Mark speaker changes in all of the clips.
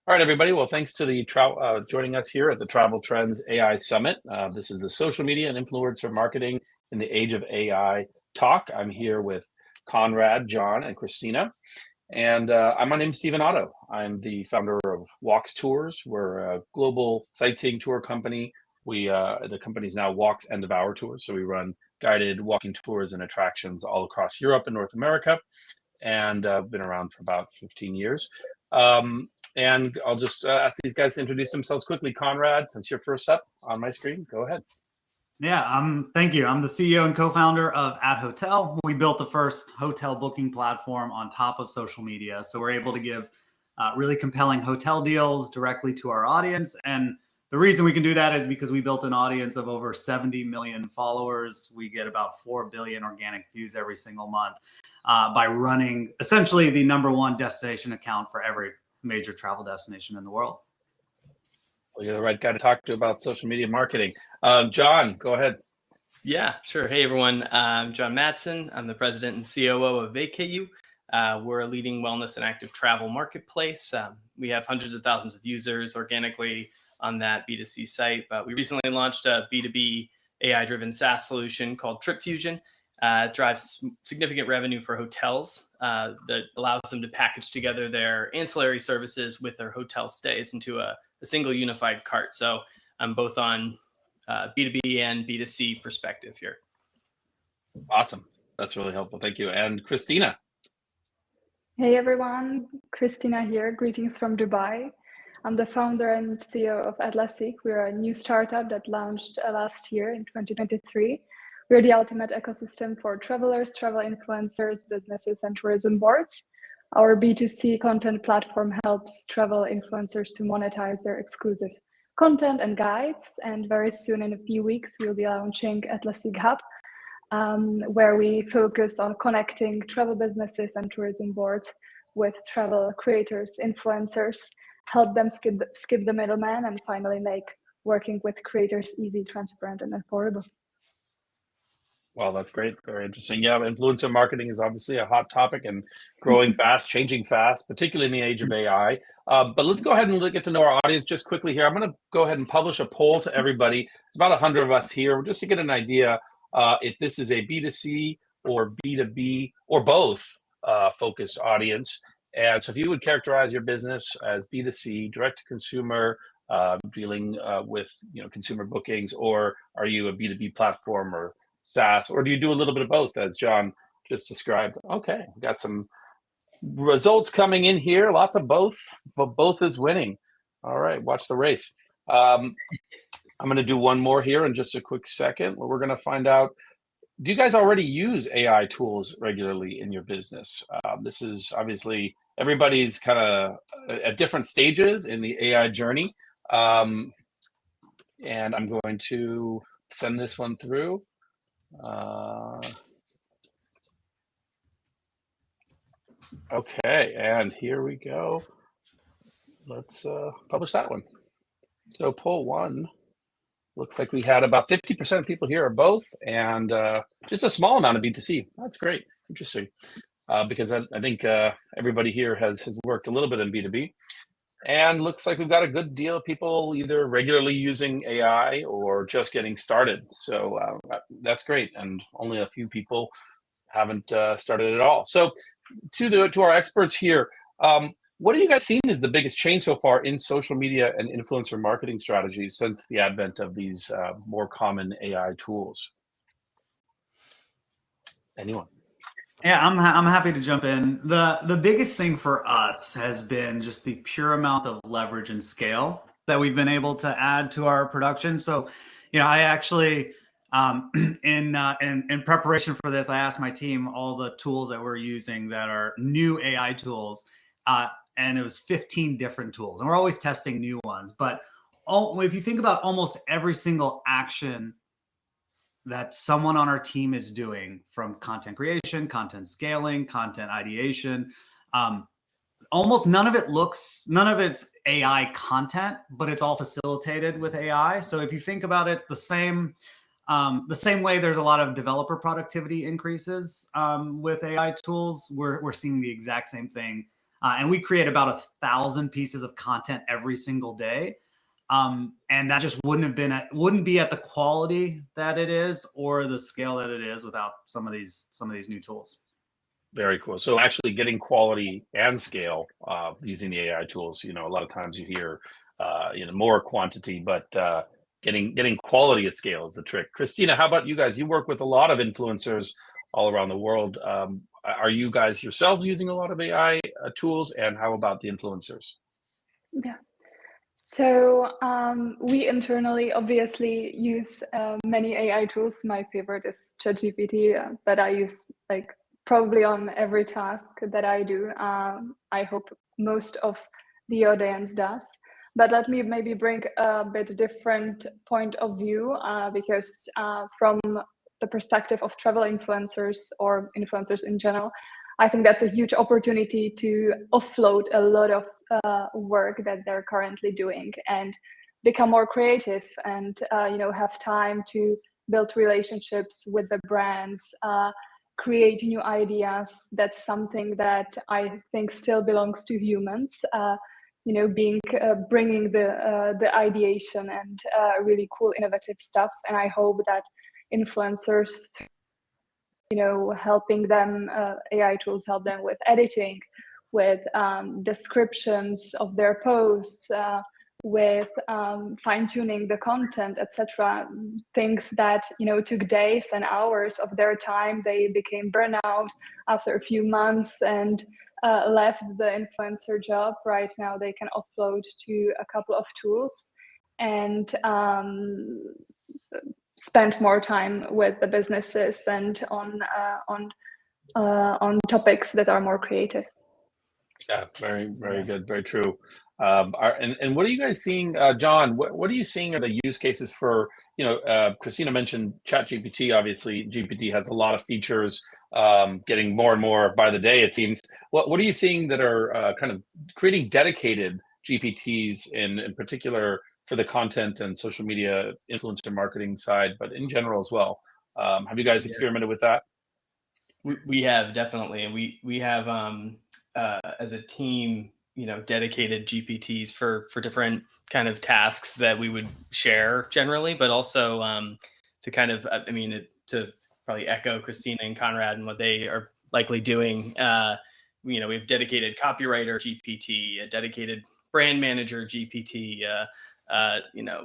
Speaker 1: All right, everybody. Well, thanks to the joining us here at the Travel Trends AI Summit. This is the social media and influencer marketing in the age of AI talk. I'm here with Conrad, John, and Christina. And my name's Stephen Otto. I'm the founder of Walks Tours. We're a global sightseeing tour company. The company's now Walks End of Hour Tours. So we run guided walking tours and attractions all across Europe and North America, and been around for about 15 years. And I'll just ask these guys to introduce themselves quickly. Conrad, since you're first up on my screen, go ahead.
Speaker 2: Yeah, thank you. I'm the CEO and co-founder of @Hotel. We built the first hotel booking platform on top of social media. So we're able to give really compelling hotel deals directly to our audience. And the reason we can do that is because we built an audience of over 70 million followers. We get about 4 billion organic views every single month by running essentially the #1 destination account for every major travel destination in the world.
Speaker 1: Well, you're the right guy to talk to about social media marketing. John, go ahead.
Speaker 3: Yeah, sure. Hey, everyone. I'm John Matson. I'm the president and COO of VacateU. We're a leading wellness and active travel marketplace. We have hundreds of thousands of users organically on that B2C site, but we recently launched a B2B AI-driven SaaS solution called TripFusion. It drives significant revenue for hotels that allows them to package together their ancillary services with their hotel stays into a single unified cart. So I'm both on B2B and B2C perspective here.
Speaker 1: Awesome. That's really helpful. Thank you. And Christina.
Speaker 4: Hey, everyone. Christina here. Greetings from Dubai. I'm the founder and CEO of Atlassic. We're a new startup that launched last year in 2023. We're the ultimate ecosystem for travelers, travel influencers, businesses, and tourism boards. Our B2C content platform helps travel influencers to monetize their exclusive content and guides. And very soon, in a few weeks, we'll be launching Atlassic Hub, where we focus on connecting travel businesses and tourism boards with travel creators, influencers, help them skip the middleman, and finally make working with creators easy, transparent, and affordable.
Speaker 1: Well, that's great. Very interesting. Yeah, influencer marketing is obviously a hot topic and growing fast, changing fast, particularly in the age of AI. But let's go ahead and get to know our audience just quickly here. I'm going to go ahead and publish a poll to everybody. It's about 100 of us here, just to get an idea if this is a B2C or B2B or both focused audience. And so if you would characterize your business as B2C, direct to consumer, dealing with consumer bookings, or are you a B2B platform or SaaS, or do you do a little bit of both, as John just described? Okay, we've got some results coming in here. Lots of both, but both is winning. All right, watch the race. I'm going to do one more here in just a quick second. We're going to find out, do you guys already use AI tools regularly in your business? This is obviously everybody's kind of at different stages in the AI journey. And I'm going to send this one through. Okay, and here we go. Let's publish that one. So poll one, looks like we had about 50% of people here are both, and just a small amount of B2C. That's great. Interesting. Because I think everybody here has worked a little bit in B2B. And looks like we've got a good deal of people either regularly using AI or just getting started. So that's great. And only a few people haven't started at all. So to our experts here, what have you guys seen as the biggest change so far in social media and influencer marketing strategies since the advent of these more common AI tools? Anyone?
Speaker 2: Yeah, I'm happy to jump in. The biggest thing for us has been just the pure amount of leverage and scale that we've been able to add to our production. So, I actually in preparation for this, I asked my team all the tools that we're using that are new AI tools, and it was 15 different tools, and we're always testing new ones. But if you think about almost every single action that someone on our team is doing, from content creation, content scaling, content ideation, almost none of it's AI content, but it's all facilitated with AI. So if you think about it, the same way there's a lot of developer productivity increases with AI tools, we're seeing the exact same thing and we create about 1,000 pieces of content every single day. And that just wouldn't be at the quality that it is or the scale that it is without some of these new tools.
Speaker 1: Very cool. So actually getting quality and scale using the AI tools, a lot of times you hear, more quantity, but getting quality at scale is the trick. Christina, how about you guys? You work with a lot of influencers all around the world. Are you guys yourselves using a lot of AI tools, and how about the influencers?
Speaker 4: Yeah. So we internally obviously use many AI tools. My favorite is ChatGPT that I use like probably on every task that I do. I hope most of the audience does. But let me maybe bring a bit different point of view because from the perspective of travel influencers or influencers in general, I think that's a huge opportunity to offload a lot of work that they're currently doing and become more creative and have time to build relationships with the brands, create new ideas. That's something that I think still belongs to humans. Bringing the ideation and really cool innovative stuff. And I hope that influencers, helping them, AI tools help them with editing, with descriptions of their posts, with fine-tuning the content, etc. Things that took days and hours of their time. They became burnout after a few months and left the influencer job. Right now they can offload to a couple of tools and spend more time with the businesses and on topics that are more creative.
Speaker 1: Yeah, very, very good, very true. And what are you guys seeing, John? What are you seeing are the use cases for? Christina mentioned ChatGPT. Obviously, GPT has a lot of features, getting more and more by the day, it seems. What are you seeing that are kind of creating dedicated GPTs in particular for the content and social media influencer marketing side, but in general as well? Have you guys experimented with that?
Speaker 3: We have definitely, and we have as a team, dedicated GPTs for different kind of tasks that we would share generally, but also to kind of, to probably echo Christina and Conrad and what they are likely doing. We have dedicated copywriter GPT, a dedicated brand manager GPT.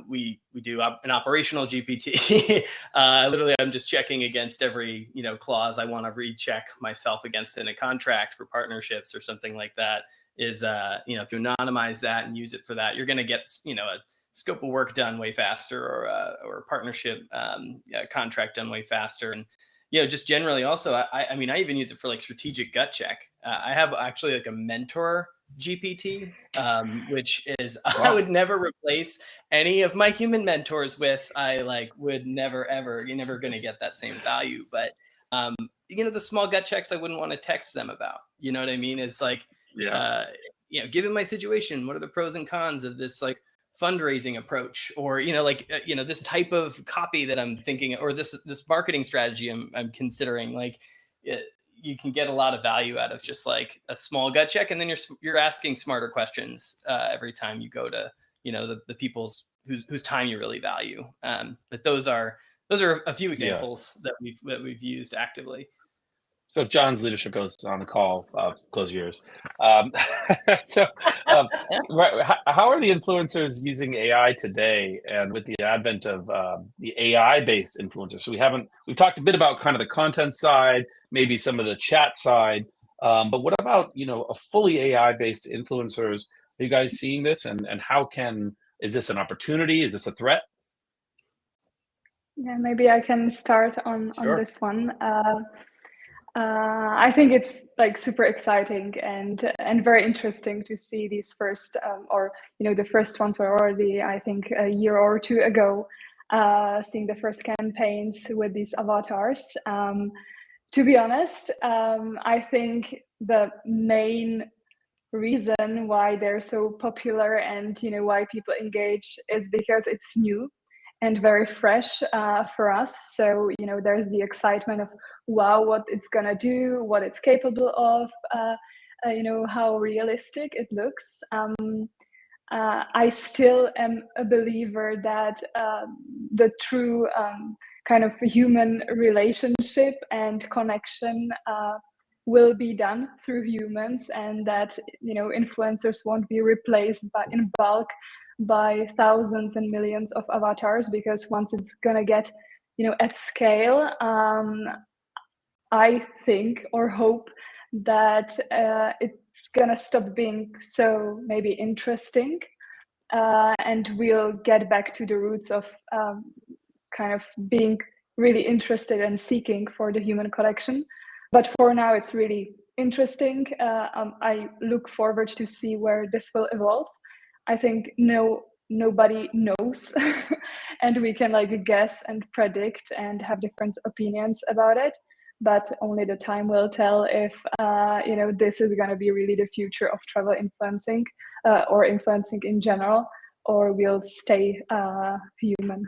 Speaker 3: We do an operational GPT. Literally, I'm just checking against every clause I want to recheck myself against in a contract for partnerships or something like that. Is if you anonymize that and use it for that, you're going to get a scope of work done way faster, or a partnership contract done way faster. And just generally also, I even use it for like strategic gut check. I have actually like a mentor GPT, which is wow. I would never replace any of my human mentors with. I would never ever. You're never going to get that same value. But the small gut checks I wouldn't want to text them about. You know what I mean? It's like, given my situation, what are the pros and cons of this like fundraising approach, or this type of copy that I'm thinking, or this marketing strategy I'm considering. You can get a lot of value out of just like a small gut check, and then you're asking smarter questions every time you go to the people's whose time you really value. But those are a few examples that we've used actively.
Speaker 1: So if John's leadership goes on the call, close your ears. How are the influencers using AI today, and with the advent of the AI-based influencers? So we've talked a bit about kind of the content side, maybe some of the chat side, but what about a fully AI-based influencers? Are you guys seeing this, and is this an opportunity? Is this a threat?
Speaker 4: Yeah, maybe I can start on this one. I think it's like super exciting and very interesting to see these first, the first ones were already, I think, a year or two ago, seeing the first campaigns with these avatars. To be honest, I think the main reason why they're so popular and why people engage is because it's new and very fresh for us. So there's the excitement of wow, what it's gonna do, what it's capable of, how realistic it looks. I still am a believer that the true kind of human relationship and connection will be done through humans, and that influencers won't be replaced in bulk by thousands and millions of avatars, because once it's gonna get at scale, I think or hope that it's gonna stop being so maybe interesting, and we'll get back to the roots of kind of being really interested and seeking for the human connection. But for now, it's really interesting. I look forward to see where this will evolve. I think nobody knows, and we can guess and predict and have different opinions about it. But only the time will tell if this is going to be really the future of travel influencing, or influencing in general, or we'll stay human.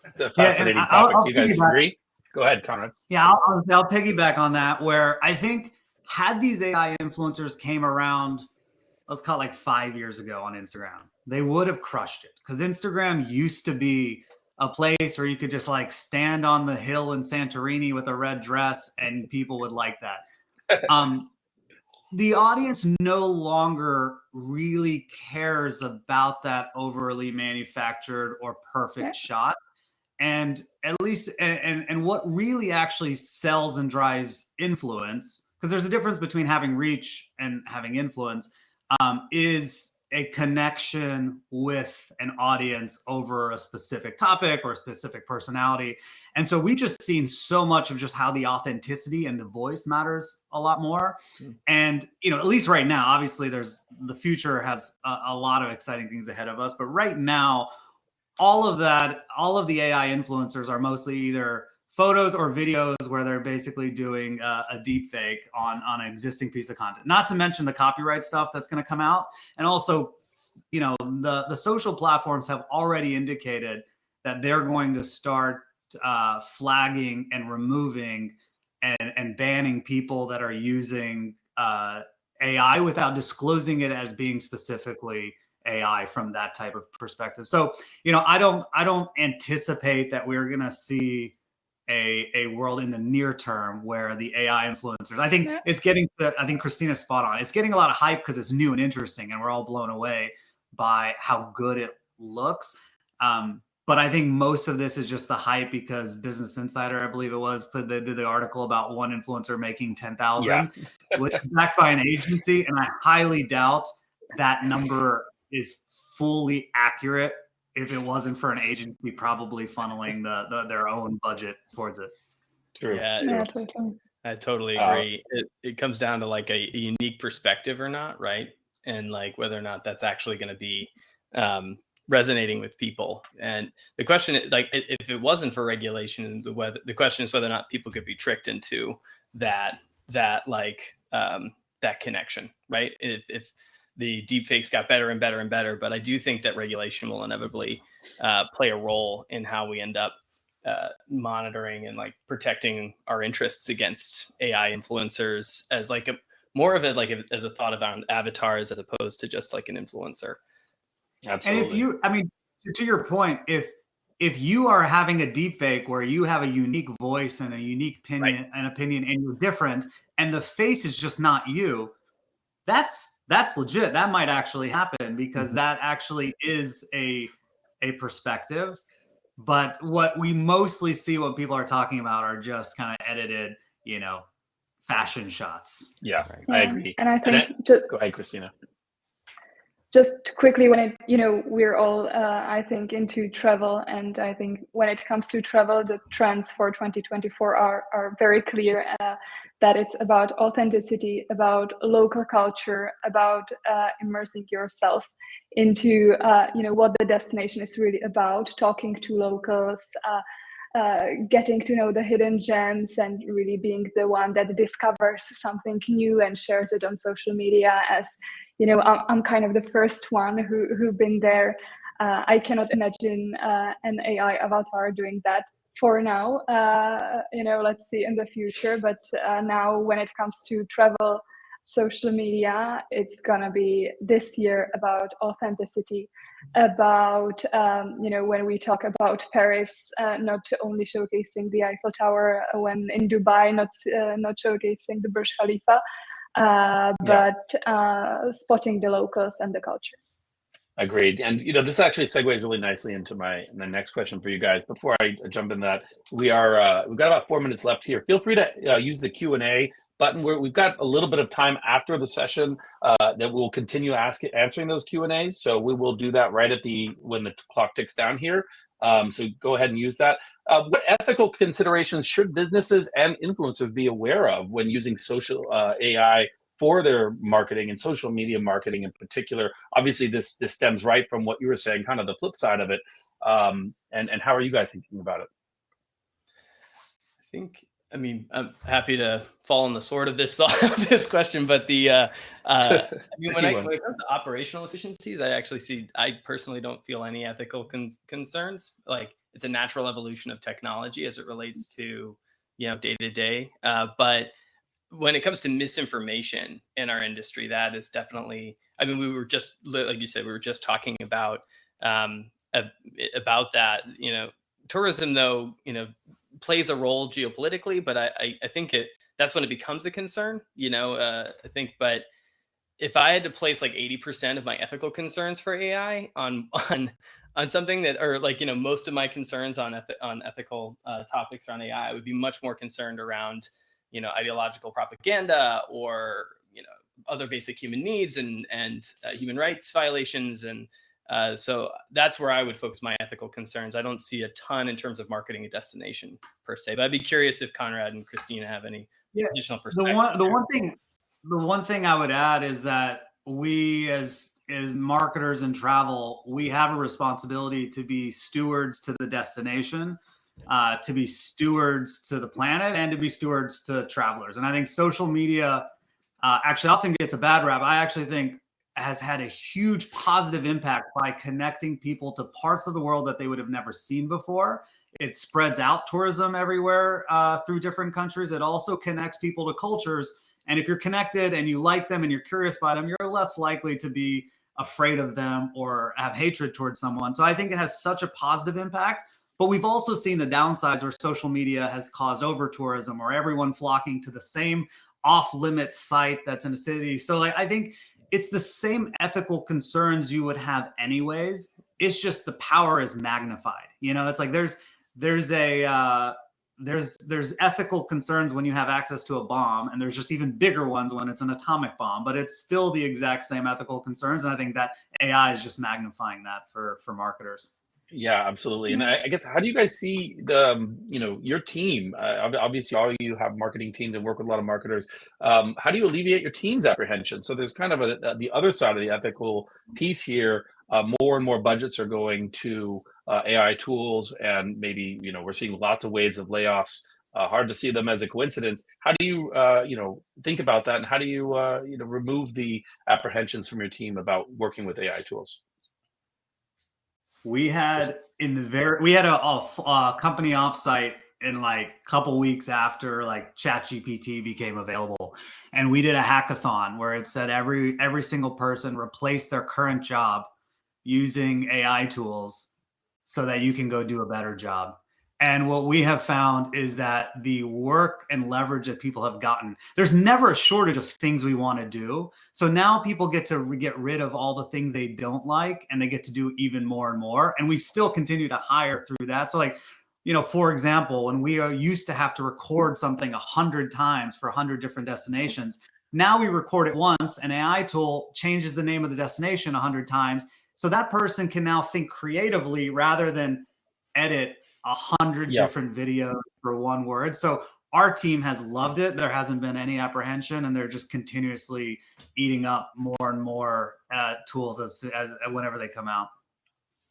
Speaker 1: That's a fascinating topic. Do you guys agree? Go ahead, Conrad.
Speaker 2: Yeah, I'll piggyback on that, where I think had these AI influencers came around, let's call it 5 years ago on Instagram, they would have crushed it, because Instagram used to be a place where you could just stand on the hill in Santorini with a red dress and people would like that. The audience no longer really cares about that overly manufactured or perfect shot. And at least, and what really actually sells and drives influence, because there's a difference between having reach and having influence, is a connection with an audience over a specific topic or a specific personality. And so we just seen so much of just how the authenticity and the voice matters a lot more. And, at least right now, obviously the future has a lot of exciting things ahead of us. But right now, all of the AI influencers are mostly either photos or videos where they're basically doing a deep fake on an existing piece of content. Not to mention the copyright stuff that's going to come out. And also, the social platforms have already indicated that they're going to start flagging and removing and banning people that are using AI without disclosing it as being specifically AI from that type of perspective. So, I don't anticipate that we're going to see a world in the near term where the AI influencers, I think I think Christina's spot on. It's getting a lot of hype because it's new and interesting and we're all blown away by how good it looks. But I think most of this is just the hype because Business Insider, I believe it was, did the article about one influencer making 10,000, which is backed by an agency. And I highly doubt that number is fully accurate if it wasn't for an agency probably funneling their own budget towards it.
Speaker 1: True.
Speaker 3: Yeah, I totally agree. It comes down to a unique perspective or not, right? And whether or not that's actually going to be resonating with people. And the question is, if it wasn't for regulation, the question is whether or not people could be tricked into that connection, right? If the deepfakes got better and better and better, but I do think that regulation will inevitably play a role in how we end up monitoring and protecting our interests against AI influencers as more of it as a thought about avatars as opposed to just an influencer.
Speaker 1: Absolutely.
Speaker 2: And to your point, if you are having a deepfake where you have a unique voice and a unique opinion, and you're different, and the face is just not you, that's legit. That might actually happen because that actually is a perspective. But what we mostly see, what people are talking about, are just kind of edited, fashion shots.
Speaker 1: Yeah, I agree.
Speaker 4: And I think
Speaker 1: go ahead, Christina.
Speaker 4: Just quickly, when we're all, I think, into travel, and I think when it comes to travel, the trends for 2024 are very clear. That it's about authenticity, about local culture, about immersing yourself into what the destination is really about, talking to locals, getting to know the hidden gems, and really being the one that discovers something new and shares it on social media. As I'm kind of the first one who've been there. I cannot imagine an AI avatar doing that for now. Let's see in the future. But now when it comes to travel, social media, it's gonna be this year about authenticity, about when we talk about Paris, not only showcasing the Eiffel Tower, when in Dubai, not showcasing the Burj Khalifa, but spotting the locals and the culture.
Speaker 1: Agreed. And this actually segues really nicely into the next question for you guys. Before I jump in that, we've got about 4 minutes left here. Feel free to use the Q&A button. We've got a little bit of time after the session that we'll continue answering those Q&As. So we will do that right when the clock ticks down here. So go ahead and use that. What ethical considerations should businesses and influencers be aware of when using social AI for their marketing and social media marketing in particular? Obviously, this stems right from what you were saying, kind of the flip side of it. And how are you guys thinking about it?
Speaker 3: I'm happy to fall on the sword of this question, but when it comes to operational efficiencies, I personally don't feel any ethical concerns. Like, it's a natural evolution of technology as it relates to day to day. But when it comes to misinformation in our industry, that is definitely, we were just, like you said, we were just talking about that. Tourism, though, plays a role geopolitically, but I think that's when it becomes a concern, I think. But if I had to place like 80% of my ethical concerns for AI on something that, or most of my concerns on ethical topics around AI, I would be much more concerned around ideological propaganda or other basic human needs and human rights violations. And so that's where I would focus my ethical concerns. I don't see a ton in terms of marketing a destination per se, but I'd be curious if Conrad and Christina have any additional perspective.
Speaker 2: The one thing I would add is that we as marketers in travel, we have a responsibility to be stewards to the destination, to be stewards to the planet, and to be stewards to travelers. And I think social media actually often gets a bad rap. I actually think has had a huge positive impact by connecting people to parts of the world that they would have never seen before. It spreads out tourism everywhere through different countries. It also connects people to cultures. And if you're connected and you like them and you're curious about them, you're less likely to be afraid of them or have hatred towards someone. So I think it has such a positive impact. But we've also seen the downsides where social media has caused over tourism or everyone flocking to the same off-limits site that's in a city. So I think it's the same ethical concerns you would have anyways. It's just the power is magnified. It's like there's ethical concerns when you have access to a bomb, and there's just even bigger ones when it's an atomic bomb, but it's still the exact same ethical concerns. And I think that AI is just magnifying that for marketers.
Speaker 1: Yeah, absolutely. And I guess, how do you guys see your team? Obviously, all of you have marketing teams and work with a lot of marketers. How do you alleviate your team's apprehension? So there's kind of the other side of the ethical piece here. More and more budgets are going to AI tools, and maybe we're seeing lots of waves of layoffs. Hard to see them as a coincidence. How do you think about that, and how do you remove the apprehensions from your team about working with AI tools?
Speaker 2: We had a company offsite in like a couple weeks after like ChatGPT became available, and we did a hackathon where it said every single person replace their current job using AI tools so that you can go do a better job. And what we have found is that the work and leverage that people have gotten, there's never a shortage of things we want to do. So now people get to get rid of all the things they don't like, and they get to do even more and more. And we still continue to hire through that. So for example, when we used to have to record something 100 times for 100 different destinations, now we record it once. An AI tool changes the name of the destination 100 times. So that person can now think creatively rather than edit 100 different videos for one word. So our team has loved it. There hasn't been any apprehension, and they're just continuously eating up more and more tools as whenever they come out.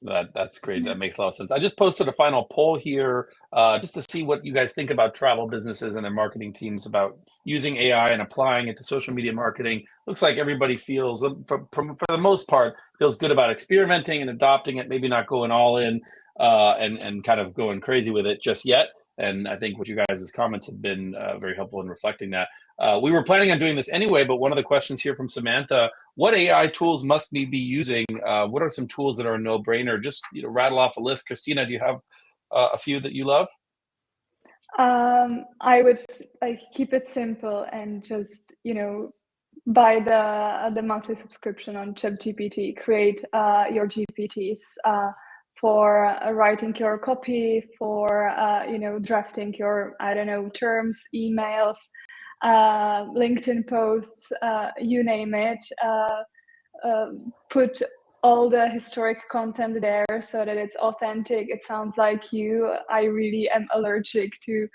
Speaker 1: That's great. That makes a lot of sense. I just posted a final poll here just to see what you guys think about travel businesses and their marketing teams about using AI and applying it to social media marketing. Looks like everybody feels, for the most part, feels good about experimenting and adopting it, maybe not going all in and kind of going crazy with it just yet. And I think what you guys' comments have been very helpful in reflecting that. We were planning on doing this anyway, but one of the questions here from Samantha, what AI tools must we be using? What are some tools that are a no-brainer? Just rattle off a list. Christina, do you have a few that you love?
Speaker 4: I would keep it simple and just, buy the monthly subscription on ChatGPT, create your GPTs for writing your copy, for, drafting your, terms, emails, LinkedIn posts, you name it. Put all the historic content there so that it's authentic. It sounds like you. I really am allergic to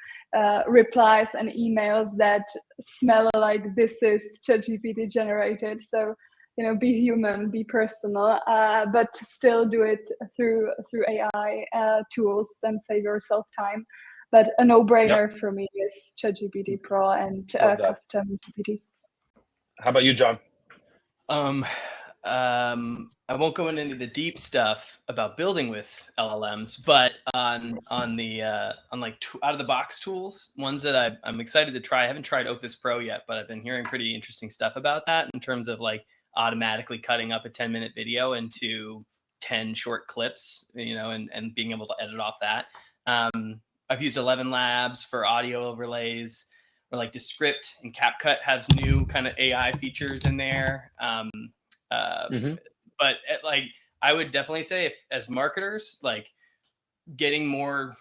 Speaker 4: replies and emails that smell like this is ChatGPT generated. So, be human, be personal, but still do it through AI tools and save yourself time. But a no-brainer for me is ChatGPT Pro and custom GPTs.
Speaker 1: How about you, John?
Speaker 3: I won't go into any of the deep stuff about building with LLMs, but on like out of the box tools, ones that I'm excited to try. I haven't tried Opus Pro yet, but I've been hearing pretty interesting stuff about that in terms of like automatically cutting up a 10-minute video into 10 short clips, and being able to edit off that. I've used 11 Labs for audio overlays, or like Descript and CapCut has new kind of AI features in there. But like, I would definitely say, if as marketers, like getting more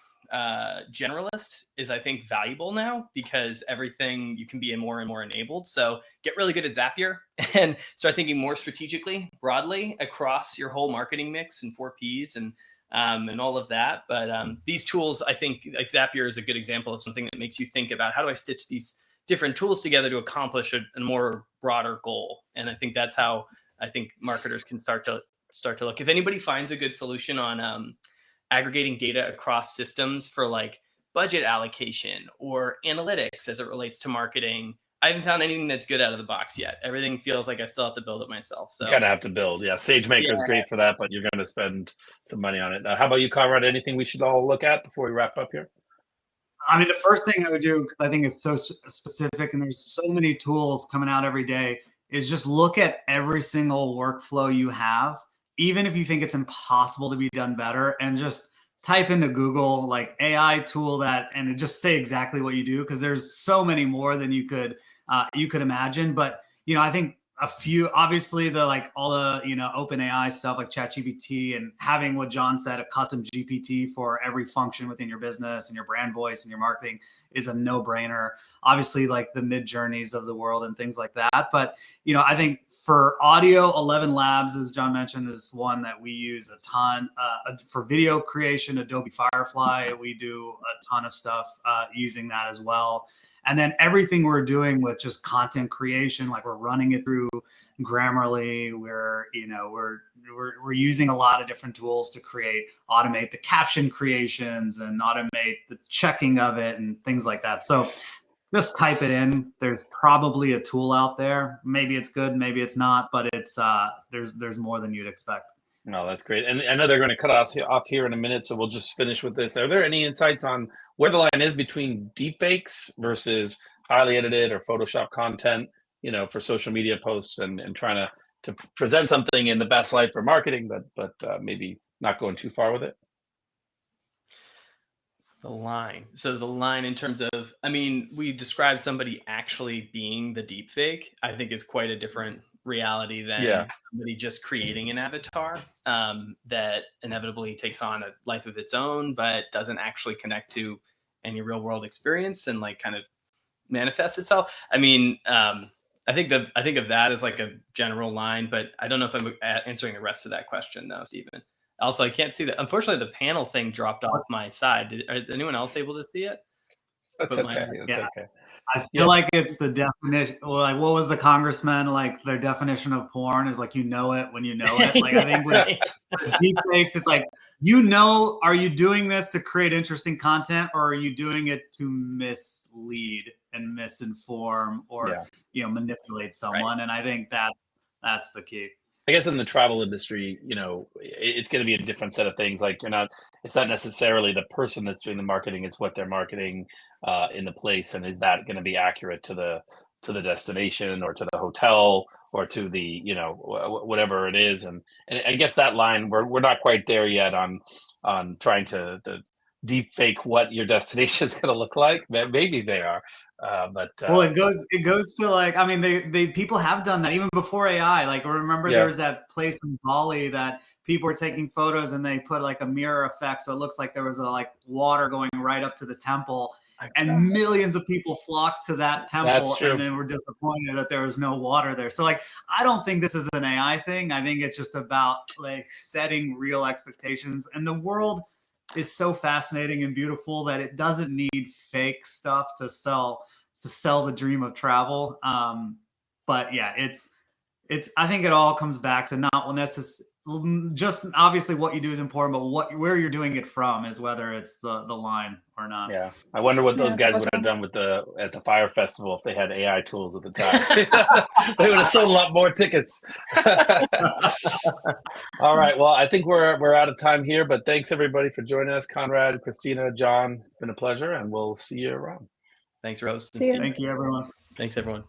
Speaker 3: generalist is, I think, valuable now, because everything you can be more and more enabled. So get really good at Zapier and start thinking more strategically, broadly across your whole marketing mix and 4Ps and all of that. But these tools, I think, like Zapier is a good example of something that makes you think about, how do I stitch these different tools together to accomplish a more broader goal? And I think that's how I think marketers can start to look. If anybody finds a good solution on aggregating data across systems for like budget allocation or analytics as it relates to marketing, I haven't found anything that's good out of the box yet. Everything feels like I still have to build it myself. So
Speaker 1: you kind of have to build. Yeah, SageMaker is great for that, but you're going to spend some money on it. How about you, Conrad? Anything we should all look at before we wrap up here?
Speaker 2: I mean, the first thing I would do, because I think it's so specific and there's so many tools coming out every day, is just look at every single workflow you have, even if you think it's impossible to be done better, and just type into Google like AI tool that, and just say exactly what you do, because there's so many more than you could imagine. But I think a few, obviously all the open AI stuff like ChatGPT, and having what John said, a custom GPT for every function within your business and your brand voice and your marketing is a no-brainer. Obviously, like the Midjourneys of the world and things like that. But I think for audio, 11 Labs, as John mentioned, is one that we use a ton. For video creation, Adobe Firefly, we do a ton of stuff using that as well. And then everything we're doing with just content creation, like we're running it through Grammarly. We're using a lot of different tools to automate the caption creations and automate the checking of it and things like that. So just type it in. There's probably a tool out there. Maybe it's good, maybe it's not, but it's there's more than you'd expect.
Speaker 1: No, that's great. And I know they're going to cut us off here in a minute, so we'll just finish with this. Are there any insights on where the line is between deepfakes versus highly edited or Photoshop content, for social media posts and trying to present something in the best light for marketing, but maybe not going too far with it?
Speaker 3: The line. So the line in terms of, we describe somebody actually being the deepfake, I think is quite a different reality than somebody just creating an avatar that inevitably takes on a life of its own, but doesn't actually connect to any real world experience and like kind of manifests itself. I think of that as like a general line, but I don't know if I'm answering the rest of that question though, Stephen. Also, I can't see that. Unfortunately, the panel thing dropped off my side. Is anyone else able to see it?
Speaker 1: That's okay. Okay.
Speaker 2: I feel like it's the definition. Like, what was the congressman like? Their definition of porn is like, it when you know it. Like, I think with deepfakes, it's like, are you doing this to create interesting content, or are you doing it to mislead and misinform or manipulate someone? Right. And I think that's the key.
Speaker 1: I guess in the travel industry, it's going to be a different set of things. Like it's not necessarily the person that's doing the marketing; it's what they're marketing in the place, and is that going to be accurate to the destination or to the hotel or to the whatever it is. And I guess that line we're not quite there yet on trying to deep fake what your destination is going to look like. Maybe they are.
Speaker 2: Well, it goes to like, I mean, they people have done that even before AI. Like, remember there was that place in Bali that people were taking photos and they put like a mirror effect, so it looks like there was like water going right up to the temple, and millions of people flocked to that temple, and then were disappointed that there was no water there. So like, I don't think this is an AI thing. I think it's just about like setting real expectations, and the world is so fascinating and beautiful that it doesn't need fake stuff to sell the dream of travel. But yeah, it's I think it all comes back to not necessarily just obviously what you do is important, but where you're doing it from is whether it's the line or not.
Speaker 1: Yeah, I wonder what those guys would have done at the Fire Festival if they had AI tools at the time. They would have sold a lot more tickets. All right, well, I think we're out of time here, but thanks everybody for joining us. Conrad, Christina, John, it's been a pleasure, and we'll see you around.
Speaker 3: Thanks, Rose.
Speaker 4: See you.
Speaker 2: Thank you, everyone.
Speaker 3: Thanks, everyone.